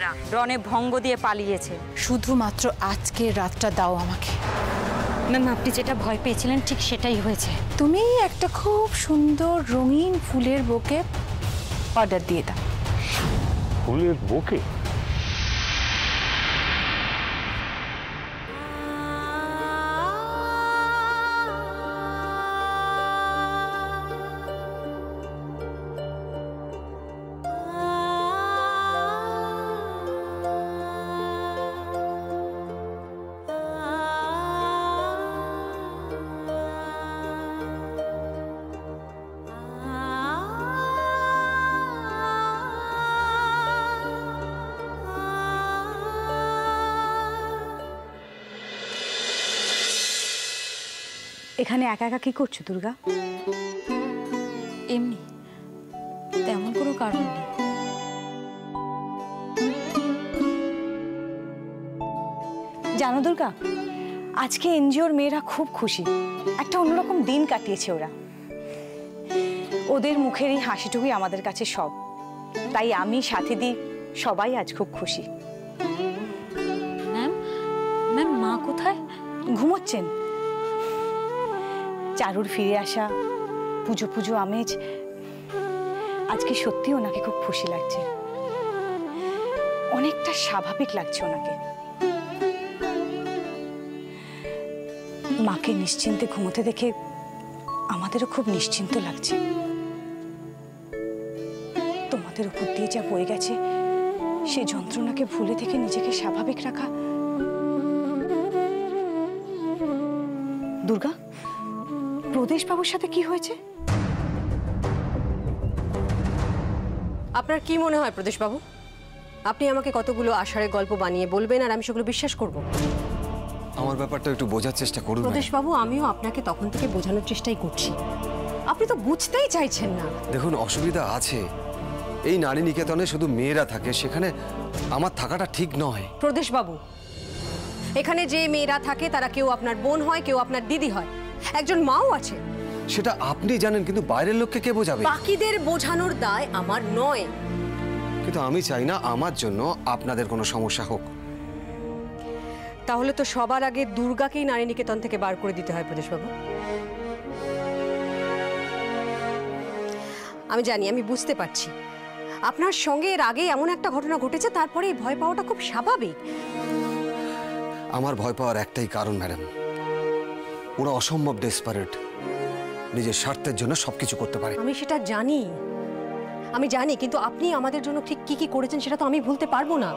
দুর্গা রণে ভঙ্গ দিয়ে পালিয়েছে। শুধুমাত্র আজকের রাতটা দাও আমাকে। ম্যাম, আপনি যেটা ভয় পেয়েছিলেন ঠিক সেটাই হয়েছে। তুমি একটা খুব সুন্দর রঙিন ফুলের বুকে অর্ডার দিয়ে দাও। ফুলের বুকে? এখানে একা একা কি করছো দুর্গা? এমনি, তেমন কোনো কারণ নেই। জানো দুর্গা, আজকে এনজিওর মেয়েরা খুব খুশি। একটা অন্যরকম দিন কাটিয়েছে ওরা। ওদের মুখের এই হাসিটুকুই আমাদের কাছে সব। তাই আমি সাথী দি সবাই আজ খুব খুশি। ম্যাম, ম্যাম মা কোথায়? ঘুমোচ্ছেন। চারুর ফিরে আসা, পুজো পুজো আমেজ, আজকে সত্যি ওনাকে খুব খুশি লাগছে। অনেকটা স্বাভাবিক লাগছে ওনাকে। মাকে নিশ্চিন্তে ঘুমোতে দেখে আমাদেরও খুব নিশ্চিন্ত লাগছে। তোমাদের উপর দিয়ে যা বয়ে গেছে, সে যন্ত্রণাকে ভুলে থেকে নিজেকে স্বাভাবিক রাখা। দুর্গা, প্রদেশবাবুর সাথে কি হয়েছে? আপনার কি মনে হয় প্রদেশবাবু, আপনি আমাকে কতগুলো আষাঢ়ের গল্প বানিয়ে বলবেন আর আমি সেগুলো বিশ্বাস করব? আমার ব্যাপারটা একটু বোঝার চেষ্টা করুন প্রদেশবাবু। আমিও আপনাকে তখন থেকে বোঝানোর চেষ্টাই করছি, আপনি তো বুঝতেই চাইছেন না। দেখুন, অসুবিধা আছে। এই নারী নিকেতনে শুধু মেয়েরা থাকে, সেখানে আমার থাকাটা ঠিক নয়। প্রদেশবাবু, এখানে যে মেয়েরা থাকে তারা কেউ আপনার বোন হয়, কেউ আপনার দিদি হয়, একজন মাও আছে। সেটা আপনি জানেন, কিন্তু বাইরের লোককে কে বোঝাবে? বাকিদের বোঝানোর দায় আমার নয়। কিন্তু আমি চাই না আমার জন্য আপনাদের কোনো সমস্যা হোক। তাহলে তো সবার আগে দুর্গাকেই নারী নিকেতন থেকে বার করে দিতে হয় প্রদেশবাবু। আমি জানি, আমি বুঝতে পারছি আপনার সঙ্গে এর আগে এমন একটা ঘটনা ঘটেছে, তারপরে এই ভয় পাওয়াটা খুব স্বাভাবিক। আমার ভয় পাওয়ার একটাই কারণ ম্যাডাম, ওরা অসম্ভব ডেসপারেট, নিজের স্বার্থের জন্য সবকিছু করতে পারে। আমি সেটা জানি, আমি জানি, কিন্তু আপনি আমাদের জন্য ঠিক কি কি করেছেন সেটা তো আমি ভুলতে পারবো না।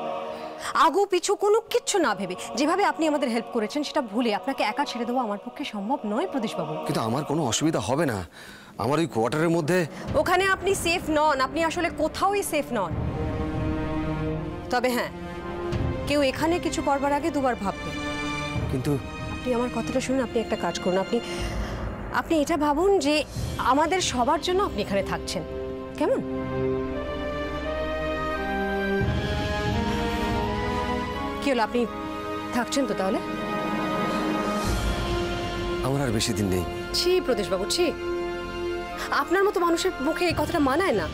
আগু পিছু কোনো কিচ্ছু না ভেবে যেভাবে আপনি আমাদের হেল্প করেছেন সেটা ভুলে আপনাকে একা ছেড়ে দেওয়া আমার পক্ষে সম্ভব নয় প্রদেশবাবু। কিন্তু আমার কোনো অসুবিধা হবে না। আমার ওই কোয়ার্টারের মধ্যে ওখানে আপনি সেফ নন, আপনি আসলে কোথাওই সেফ নন। তবে হ্যাঁ, কেউ এখানে কিছু করবার আগে দুবার ভাববে। কিন্তু আপনি আমার কথাটা শুনুন, আপনি একটা কাজ করুন, আপনি এটা ভাবুন যে আমাদের সবার জন্য আপনি এখানে থাকছেন, কেমন? কি হলো, আপনি থাকছেন তো তাহলে? আমার আর বেশি দিন নেই। ছি প্রদেশবাবু, ছি, আপনার মতো মানুষের মুখে এই কথাটা মানায় না।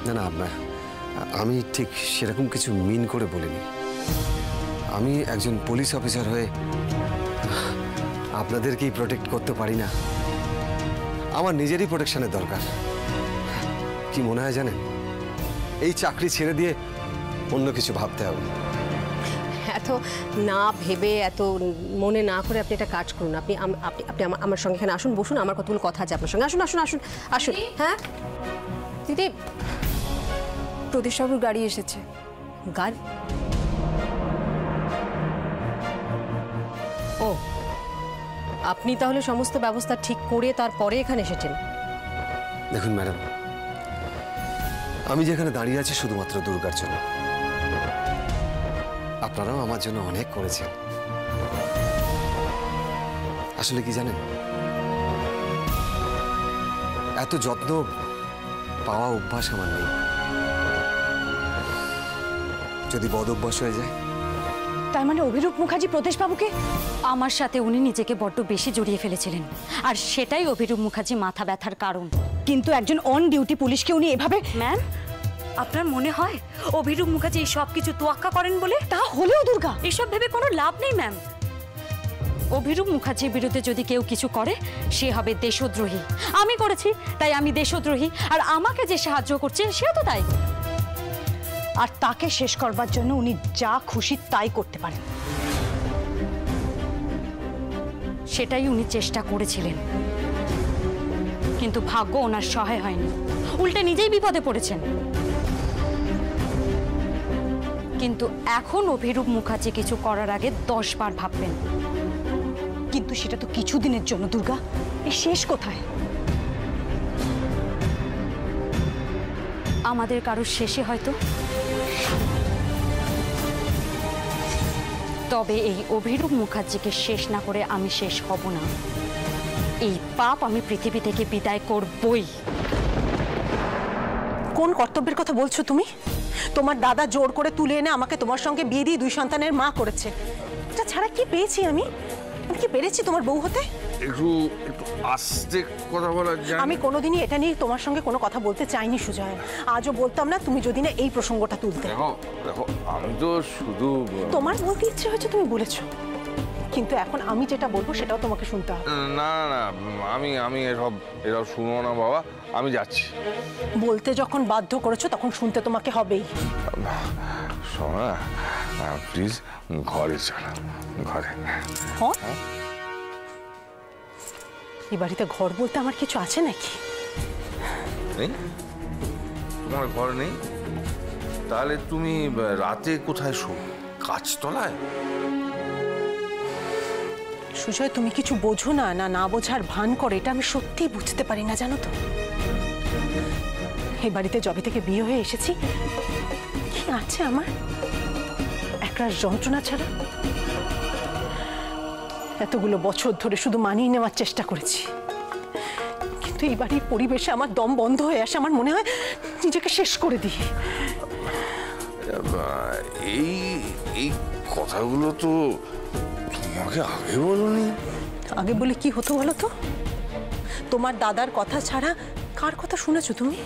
না না, আমি ঠিক সেরকম কিছু মিন করে বলিনি। আমি একজন পুলিশ অফিসার হয়ে আপনাদেরকেই প্রোটেক্ট করতে পারি না। আমার নিজেরই প্রোটেকশনের দরকার। কি মনে হয় জানেন, এই চাকরি ছেড়ে দিয়ে অন্য কিছু ভাবতে হবে। এত না ভেবে, এত মনে না করে আপনি একটা কাজ করুন। আপনি আমার সঙ্গে এখানে আসুন, বসুন, আমার কতগুলো কথা আছে আপনার সঙ্গে। আসুন আসুন আসুন আসুন। হ্যাঁ দিদি, প্রদেশবাবুর গাড়ি এসেছে। গাড়ি? ও, আপনি তাহলে সমস্ত ব্যবস্থা ঠিক করে তারপরে এখানে এসেছেন? দেখুন ম্যাডাম, আমি যেখানে দাঁড়িয়ে আছি শুধুমাত্র দুর্গার জন্য। আপনারাও আমার জন্য অনেক করেছেন। আসলে কি জানেন, এত যত্ন পাওয়া অভ্যাস আমার নেই। যদি বদ অভ্যাস হয়ে যায়। তার মানে অভিরূপ মুখার্জি প্রদেশবাবুকে? আমার সাথে উনি নিজেকে বড্ড বেশি জড়িয়ে ফেলেছিলেন, আর সেটাই অভিরূপ মুখার্জি মাথা ব্যথার কারণ। কিন্তু একজন অন ডিউটি পুলিশকে উনি এভাবে? ম্যাম, আপনার মনে হয় অভিরূপ মুখার্জি এই সব কিছু তোয়াক্কা করেন বলে? তা হলেও দুর্গা, এসব ভেবে কোনো লাভ নেই ম্যাম। অভিরূপ মুখার্জির বিরুদ্ধে যদি কেউ কিছু করে সে হবে দেশদ্রোহী। আমি করেছি তাই আমি দেশদ্রোহী, আর আমাকে যে সাহায্য করছে সেও তো তাই। আর তাকে শেষ করবার জন্য উনি যা খুশি তাই করতে পারেন। সেটাই উনি চেষ্টা করেছিলেন, কিন্তু ভাগ্য ওনার সহায় হয়নি, উল্টে নিজেই বিপদে পড়েছেন। কিন্তু এখন অভিরূপ মুখার্জি কিছু করার আগে 10 বার ভাববেন। কিন্তু সেটা তো কিছুদিনের জন্য দুর্গা, এই শেষ কোথায়? আমাদের কারোর শেষে হয়তো, তবে এই অভিরূপ মুখার্জিকে শেষ না করে আমি শেষ হব না। এই পাপ আমি পৃথিবী থেকে বিদায় করবই। কোন কর্তব্যের কথা বলছো তুমি? তোমার দাদা জোর করে তুলে এনে আমাকে তোমার সঙ্গে বিয়ে দিয়ে 2 সন্তানের মা করেছে। এটা ছাড়া কি পেয়েছি আমি? কি পেরেছি তোমার বউ হতে? একটু আস্তে কথা বলা যায়? আমি কোনোদিনই এটা নিয়ে তোমার সঙ্গে কোনো কথা বলতে চাইনি সুজয়। আজও বলতাম না তুমি যদি না এই প্রসঙ্গটা তুলতে। দেখো দেখো, আমি তো শুধু তোমার বলতে ইচ্ছে হয়েছে তুমি বলেছো, কিন্তু এখন আমি যেটা বলবো সেটাও তোমাকে শুনতে হবে। না না, আমি এসব শুনবো না বাবা, আমি যাচ্ছি। বলতে যখন বাধ্য করেছো তখন শুনতে তোমাকে হবেই। শোনা প্লিজ, ঘরে চলো, ঘরে। এই বাড়িতে ঘর বলতে আমার কিছু আছে নাকি? নেই? তোমার ঘর নেই? তাহলে তুমি রাতে কোথায় শো? গাছতলায়? সুজয়, তুমি কিছু বোঝো না, না বোঝার ভান করে, এটা আমি সত্যিই বুঝতে পারি না, জানো তো। এই বাড়িতে যবে থেকে বিয়ে হয়ে এসেছি, কি আছে আমার একরাশ যন্ত্রণা ছাড়া? এতগুলো বছর ধরে শুধু মানিয়ে নেওয়ার চেষ্টা করেছি, কিন্তু এই বাড়ির পরিবেশে আমার দম বন্ধ হয়ে আসে। আমার মনে হয় নিজেকে শেষ করে দিই। এই কথাগুলো তো তোমাকে আগে বলনি। আগে বলে কি হতো বলো তো? তোমার দাদার কথা ছাড়া কার কথা শুনেছো তুমি?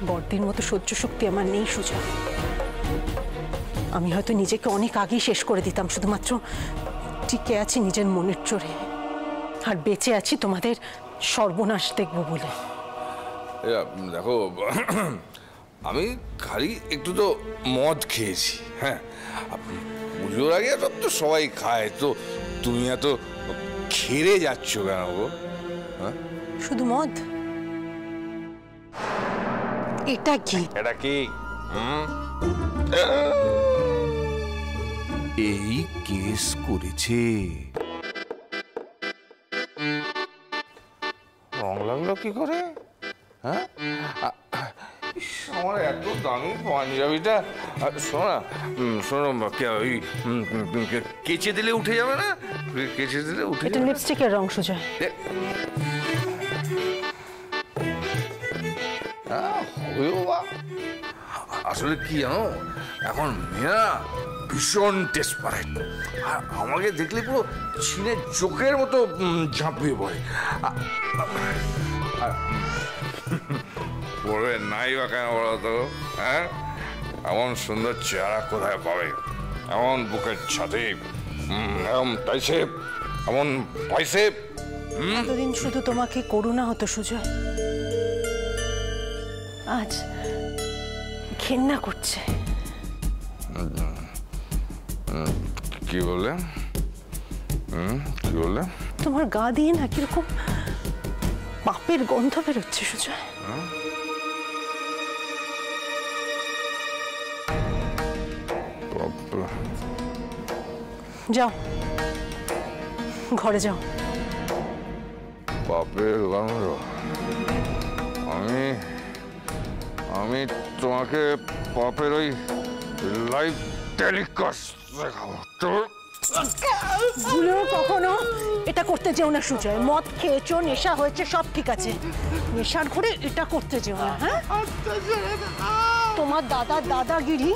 বড়দির মতো সহ্য শক্তি আমার নেই সুজা। আমি হয়তো নিজেকে অনেক আগেই শেষ করে দিতাম, শুধুমাত্র টিকে আছি নিজের মনের জোরে, আর বেঁচে আছি তোমাদের সর্বনাশ দেখবো বলে। দেখো, আমি খালি একটু তো মদ খেয়েছি। হ্যাঁ, পুজোর আগে সব তো সবাই খায়, তো তুমি এত খেরে যাচ্ছ কেন গো? হ্যাঁ, শুধু মদ? এটা কি? এটা কি? এই কেস করেছে। রং লাগলো কি করে? হ্যাঁ, আমার এত দামি পাঞ্জাবিটা, শোনা শোনো, ওই কেচে দিলে উঠে যাবে না? কেচে দিলে উঠে এটা লিপস্টিকের রং সুজয়। আসলে কি জানো, এখন মেয়েরা ভীষণ ডেসপারেট, আর আমাকে দেখলে পুরো ছিনে চোখের মতো ঝাঁপিয়ে পড়ে। পড়বে নাই বা কেন বলো তো? হ্যাঁ, এমন সুন্দর চেহারা কোথায় পাবে? এমন বুকের ছাতে, এমন টাইসেপ, এমন বাইসেপ। এতদিন শুধু তোমাকে করুণা হতো সুজয়, আজ ঘেন্না করছে। কি বললে? কি বললে? তোমার গা দিয়ে না কিরকম পাপের গন্ধ বেরোচ্ছে সুজয়। যাও, ঘরে যাও। পাপের গন্ধ? আমি তোমাকে পাপের ওই লাইভ টেলিকাস্ট দেখাবো। ভুলেও কখনো এটা করতে যেও না সুজয়। মদ খেয়েছো, নেশা হয়েছে, সব ঠিক আছে, নেশার ঘরে এটা করতে যেও না। হ্যাঁ, তোমার দাদাগিরি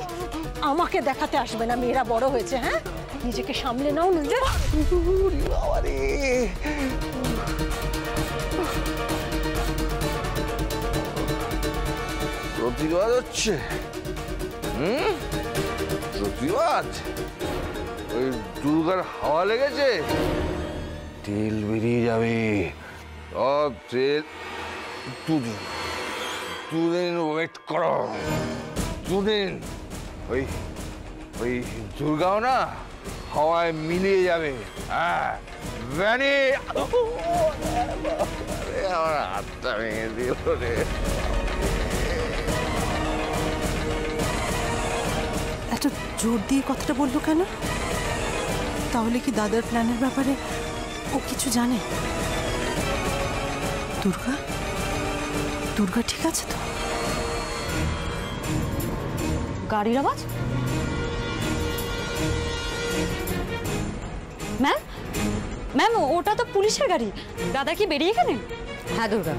আমাকে দেখাতে আসবে না। মেয়েরা বড় হয়েছে, হ্যাঁ, নিজেকে সামলে নাও নিজে। প্রতিবাদ হচ্ছে? প্রতিবাদ? ওই দুর্গার হাওয়া লেগেছে, তেল বেরিয়ে যাবে। সব তেল দুদিন দুদিন ওয়েট করো, দুদিন। ওই ওই দুর্গাও না হাওয়ায় মিলিয়ে যাবে। হ্যাঁ, আমার হাতটা ভেঙে দিল রে। এত জোর দিয়ে কথাটা বললো কেন? তাহলে কি দাদার প্ল্যানের ব্যাপারে ও কিছু জানে? দুর্গা দুর্গা ঠিক আছে তো? গাড়ির আওয়াজ? ম্যাম ম্যাম, ওটা তো পুলিশের গাড়ি। দাদা কি বেরিয়ে গেলেন? হ্যাঁ দুর্গা,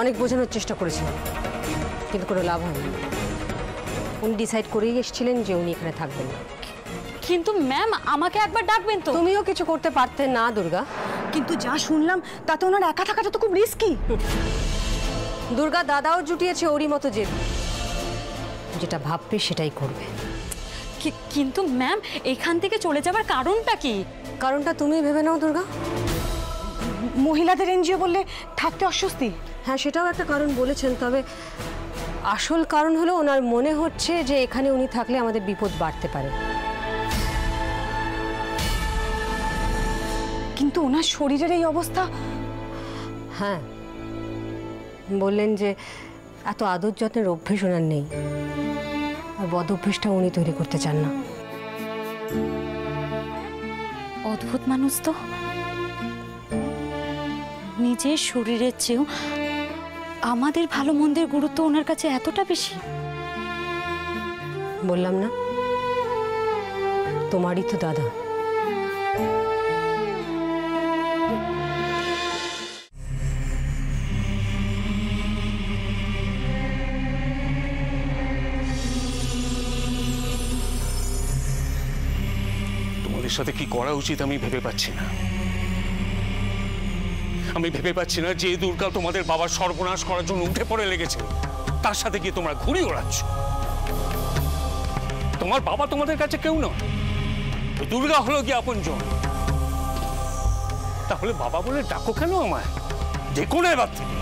অনেক বোঝানোর চেষ্টা করেছিলাম কিন্তু কোনো লাভ হয়নি। উনি ডিসাইড করেই এসেছিলেন যে উনি এখানে থাকবেন না। কিন্তু ম্যাম, আমাকে একবার ডাকবেন তো। তুমিও কিছু করতে পারতে না দুর্গা? কিন্তু যা শুনলাম তাতে ওনার একা থাকাটা তো খুব রিস্কি। দুর্গা দাদাও জুটিয়েছে ওরই মতো জেদ, যেটা ভাববে সেটাই করবে। কিন্তু ম্যাম, এখান থেকে চলে যাবার কারণটা কি? কারণটা তুমি ভেবে নাও দুর্গা। মহিলাদের এনজিও বললে থাকতে অস্বস্তি। হ্যাঁ, সেটাও একটা কারণ বলেছেন, তবে আসল কারণ হলো ওনার মনে হচ্ছে যে এখানে উনি থাকলে আমাদের বিপদ বাড়তে পারে। কিন্তু ওনার শরীরের এই অবস্থা। হ্যাঁ, বললেন যে এত আদর যত্নের অভ্যেস ওনার নেই, আর বদ অভ্যেসটা উনি তৈরি করতে চান না। অদ্ভুত মানুষ তো, নিজের শরীরের চেয়েও আমাদের ভালো মন্দের গুরুত্ব ওনার কাছে এতটা বেশি। বললাম না, তোমারই তো দাদা। তোমাদের সাথে কি করা উচিত আমি ভেবে পাচ্ছি না। আমি ভেবে পাচ্ছি না যে দুর্গা তোমাদের বাবার সর্বনাশ করার জন্য উঠে পড়ে লেগেছে, তার সাথে গিয়ে তোমরা ঘুরি ওড়াচ্ছ। তোমার বাবা তোমাদের কাছে কেউ নয়, দুর্গা হলো কি আপনজন। তাহলে বাবা বলে ডাকো কেন আমায়? দেখো না এবার থেকে।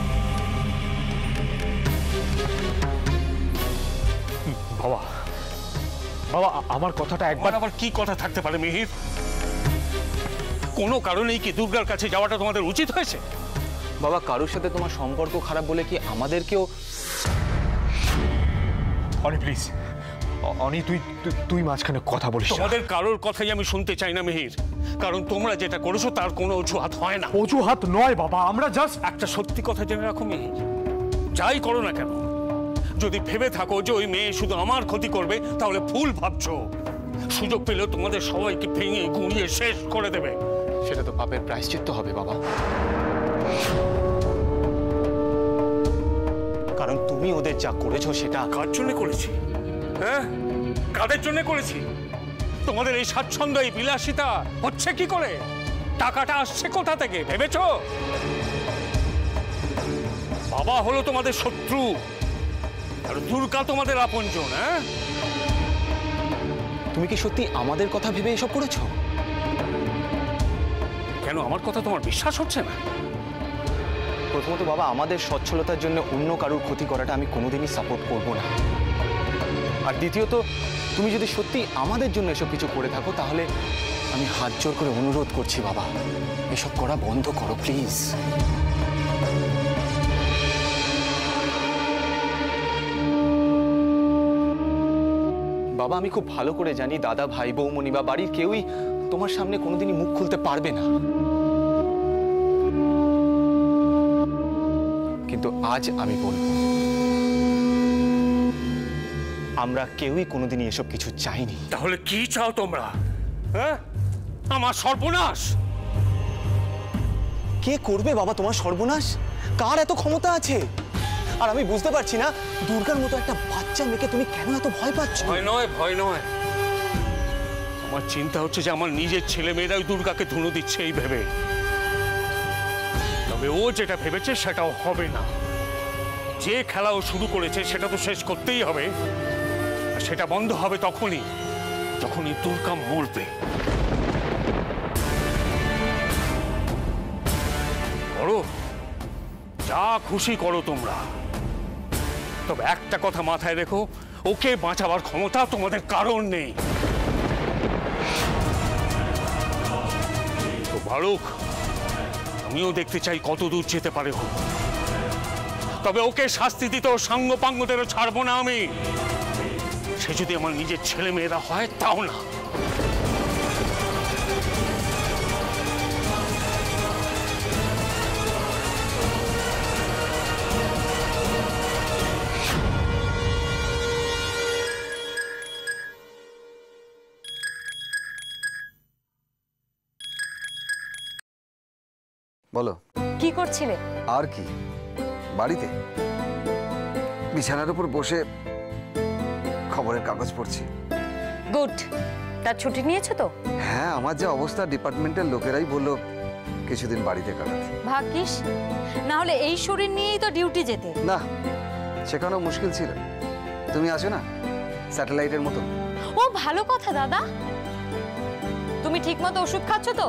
বাবা বাবা, আমার কথাটা একবার। আবার কি কথা থাকতে পারে মিহির? কোনো কারণেই কি দুর্গার কাছে যাওয়াটা তোমাদের উচিত হয়েছে? বাবা, কারোর সাথে তোমার সম্পর্ক খারাপ বলে কি আমাদেরকেও? অনি প্লিজ, অনি তুই মাঝখানে কথা বলিস। তোমাদের কারোর কথাই আমি শুনতে চাই না মিহির, কারণ তোমরা যেটা করেছো তার কোনো অজুহাত হয় না। অজুহাত নয় বাবা, আমরা জাস্ট একটা সত্যি কথা জেনে রাখো মিহির, যাই করো না কেন, যদি ভেবে থাকো যে ওই মেয়ে শুধু আমার ক্ষতি করবে, তাহলে ভুল ভাবছো। সুযোগ পেলেও তোমাদের সবাইকে ভেঙে গুঁড়িয়ে শেষ করে দেবে। সেটা তো পাপের প্রায়শ্চিত্ত হবে বাবা, কারণ তুমি ওদের যা করেছো সেটা। কার জন্য করেছি? হ্যাঁ, কাদের জন্য করেছি? তোমাদের এই স্বাচ্ছন্দ্য, এই বিলাসিতা হচ্ছে কি করে? টাকাটা আসছে কোথা থেকে ভেবেছো? বাবা হলো তোমাদের শত্রু, আর দুর্গা তোমাদের আপনজন। হ্যাঁ, তুমি কি সত্যি আমাদের কথা ভেবে এসব করেছো? কেন আমার কথা তোমার বিশ্বাস হচ্ছে না? প্রথমত বাবা, আমাদের সচ্ছলতার জন্য অন্য কারুর ক্ষতি করাটা আমি কোনোদিনই সাপোর্ট করব না। আর দ্বিতীয়ত, তুমি যদি সত্যি আমাদের জন্য এসব কিছু করে থাকো, তাহলে আমি হাত জোর করে অনুরোধ করছি বাবা, এসব করা বন্ধ করো প্লিজ। বাবা, আমি খুব ভালো করে জানি দাদা, ভাই, বৌমনি বা বাড়ির কেউই তোমার সামনে কোনোদিনই মুখ খুলতে পারবে না, কিন্তু আজ আমি বলবো, আমরা কেউই কোনোদিনই এসব কিছু চাইনি। তাহলে কি চাও তোমরা? হ্যাঁ, আমার সর্বনাশ। কে করবে বাবা তোমার সর্বনাশ? কার এত ক্ষমতা আছে? আর আমি বুঝতে পারছি না, দুর্গার মতো একটা বাচ্চা মেয়েকে তুমি কেন এত ভয় পাচ্ছ? ভয় নয়, ভয় নয়, আমার চিন্তা হচ্ছে যে আমার নিজের ছেলে মেয়েরাই দুর্গাকে ধুনো দিচ্ছে এই ভেবে। তবে ও যেটা ভেবেছে সেটাও হবে না। যে খেলা ও শুরু করেছে সেটা তো শেষ করতেই হবে। আর সেটা বন্ধ হবে যখনই দুর্গা মরবে। করো, যা খুশি করো তোমরা, তবে একটা কথা মাথায় রেখো, ওকে বাঁচাবার ক্ষমতা তোমাদের কারণ নেই। তো ভালুক, আমিও দেখতে চাই কত দূর যেতে পারে ও। তবে ওকে শাস্তি দিতে ও সাঙ্গ পাঙ্গদেরও ছাড়বো না আমি। সে যদি আমার নিজের ছেলে মেয়েরা হয় তাও না। বলো, কি করছিলে? আর কি, বাড়িতে বিছানার উপর বসে খবরের কাগজ পড়ছি। গুড। তার ছুটি নিয়েছো তো? হ্যাঁ, আমার যে অবস্থা, ডিপার্টমেন্টের লোকেরাই বললো কিছুদিন বাড়িতে কাটাতে। ভাগ্যিস, না হলে এই শরীর নিয়েই তো ডিউটি যেতে। না, সেখানেও মুশকিল ছিল। তুমি আছো না, স্যাটেলাইটের মতো। ও ভালো কথা দাদা। তুমি ঠিকমতো ওষুধ খাচ্ছ তো?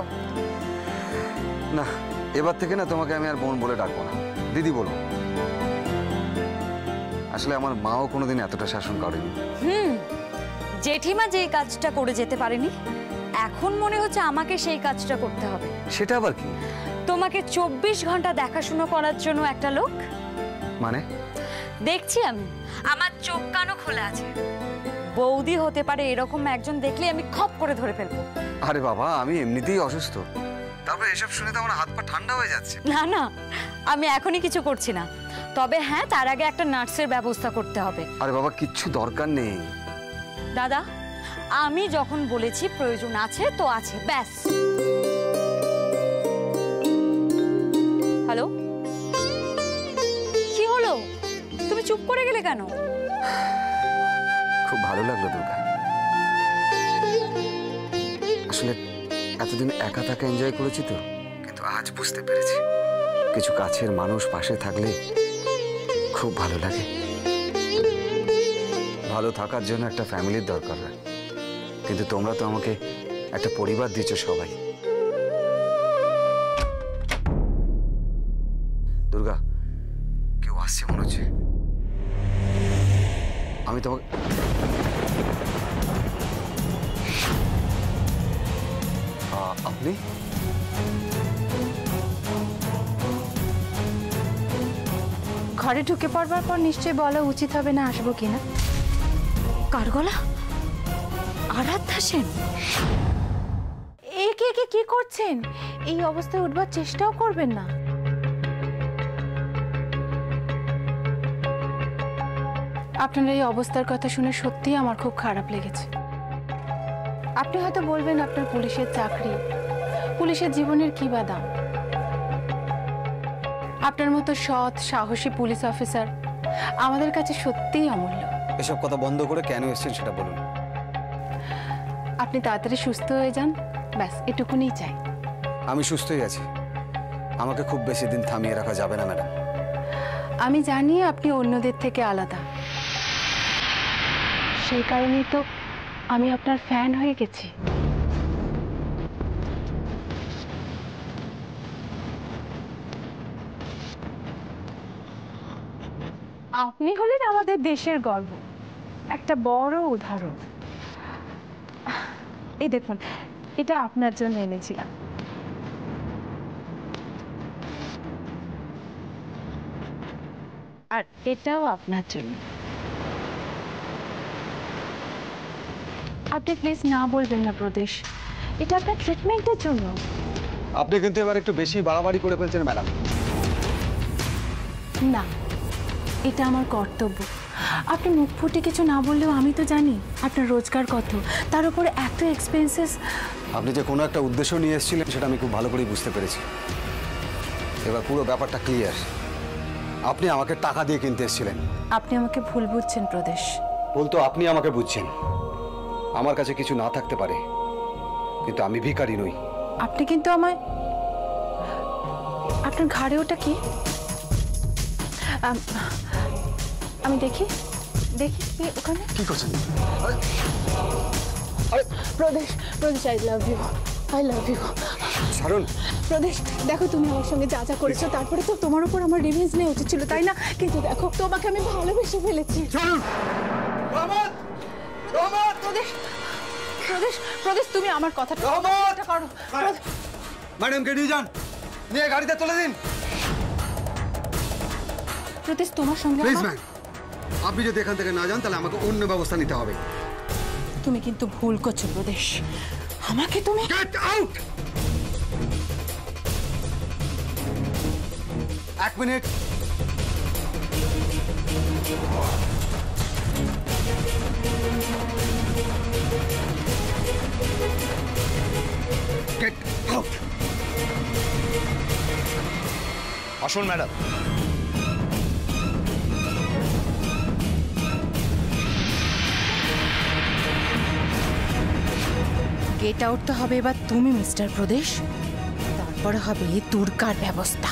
না, এবার থেকে না তোমাকে আমি আর বোন বলে ডাকবো না, দিদি বলবো। আসলে আমার মাও কোনোদিন এতটা শাসন করেনি। জেঠিমা যেই কাজটা করে যেতে পারেনি, এখন মনে হচ্ছে আমাকে সেই কাজটা করতে হবে। সেটা আবার কি? তোমাকে 24 ঘন্টা দেখাশোনা করার জন্য একটা লোক। মানে? দেখছি আমি, আমার চোখ কানও খোলা আছে। বৌদি হতে পারে এরকম একজন দেখলে আমি খপ করে ধরে ফেলবো। আরে বাবা, আমি এমনিতেই অসুস্থ, তারপরে এসব শুনে তো আমার হাত পা ঠান্ডা হয়ে যাচ্ছে। না না, আমি এখনই কিছু করছি না। তবে হ্যাঁ, তার আগে একটা নার্সের ব্যবস্থা করতে হবে। আরে বাবা, কিচ্ছু দরকার নেই। দাদা, আমি যখন বলেছি প্রয়োজন আছে তো আছে, ব্যাস। হ্যালো, কি হলো? তুমি চুপ করে গেলে কেন? খুব ভালো লাগলো দুর্গা। আসলে এতদিন একা থাকা এনজয় করেছি তো, কিন্তু আজ বুঝতে পেরেছি কিছু কাছের মানুষ পাশে থাকলে খুব ভালো লাগে। ভালো থাকার জন্য একটা ফ্যামিলির দরকার হয়, কিন্তু তোমরা তো আমাকে একটা পরিবার দিচ্ছ সবাই। দুর্গা, কেউ আসছে মনে হচ্ছে। আমি তোমাকে আপনি ঘরে ঢুকে পড়বার পর নিশ্চয়ই বলা উচিত হবে না আসবো কিনা। কার গলা? আরাধ্যা সেন। একে একে কি করছেন? এই অবস্থায় উঠবার চেষ্টাও করবেন না। আপনার এই অবস্থার কথা শুনে সত্যিই আমার খুব খারাপ লেগেছে। আপনি হয়তো বলবেন আপনার পুলিশের চাকরি, পুলিশের জীবনের কি বা দাম। আপনার মতো সৎ সাহসী পুলিশ অফিসার আমাদের কাছে সত্যিই অমূল্য। এসব কথা বন্ধ করে কেন এসেছেন সেটা বলুন। আপনি তাড়াতাড়ি সুস্থ হয়ে যান, ব্যাস এটুকুনি চাই। আমি সুস্থই আছি, আমাকে খুব বেশি দিন থামিয়ে রাখা যাবে না ম্যাডাম। আমি জানি আপনি অন্যদের থেকে আলাদা, সেই কারণেই তো আমি আপনার ফ্যান হয়ে গেছি। আপনি হলেন আমাদের দেশের গর্ব, একটা বড় উদাহরণ। এই দেখুন, এটা আপনার জন্য এনেছিলাম। আর এটাও আপনার জন্য। আপনি প্লিজ না বলবেন না প্রদেশ, এটা আপনার ট্রিটমেন্টের জন্য। আপনি কিন্তু এবার একটু বেশি বাড়াবাড়ি করে ফেলছেন ম্যাডাম। না, এটা আমার কর্তব্য। আপনি মুখ ফুটে কিছু না বললেও আমি তো জানি আপনার রোজগার কত, তার উপরে এত এক্সপেন্সেস। আপনি যে কোনো একটা উদ্দেশ্য নিয়ে এসেছিলেন সেটা আমি খুব ভালো করেই বুঝতে পেরেছি। এবার পুরো ব্যাপারটা ক্লিয়ার। আপনি আমাকে টাকা দিয়ে কিনতে এসেছিলেন। আপনি আমাকে ভুল বুঝছেন প্রদেশ। বলতো আপনি আমাকে বুঝছেন। আমার কাছে কিছু না থাকতে পারে, কিন্তু আমি ভিখারি নই। আপনি কিন্তু আমায়, আপনার ঘাড়ে ওটা কি? আমি দেখি দেখি কি ওখানে কি করছেন? প্রদেশ প্রদেশ আই লাভ ইউ ছাড়ুন। প্রদেশ দেখো তুমি আমার সঙ্গে যা যা করেছো তারপরে তো তোমার উপর আমার রিভেঞ্জ নেওয়া উচিত ছিল তাই না, কিন্তু দেখো তোমাকে আমি ভালোবেসে ফেলেছি। প্রদেশ প্রদেশ প্রদেশ তুমি আমার কথাটা করো। ম্যাডামকে নিয়ে যান, নিয়ে গাড়িতে তুলে দিন। প্রদেশ তোমার সঙ্গে প্লিজ ম্যাম, আপনি যদি এখান থেকে না যান তাহলে আমাকে অন্য ব্যবস্থা নিতে হবে। তুমি কিন্তু ভুল করছো প্রদেশ, আমাকে তুমি get out. 1 minute. Get out. আসুন ম্যাডাম। গেট আউট তো হবে এবার তুমি মিস্টার প্রদেশ, তারপরে হবে দুর্গার ব্যবস্থা।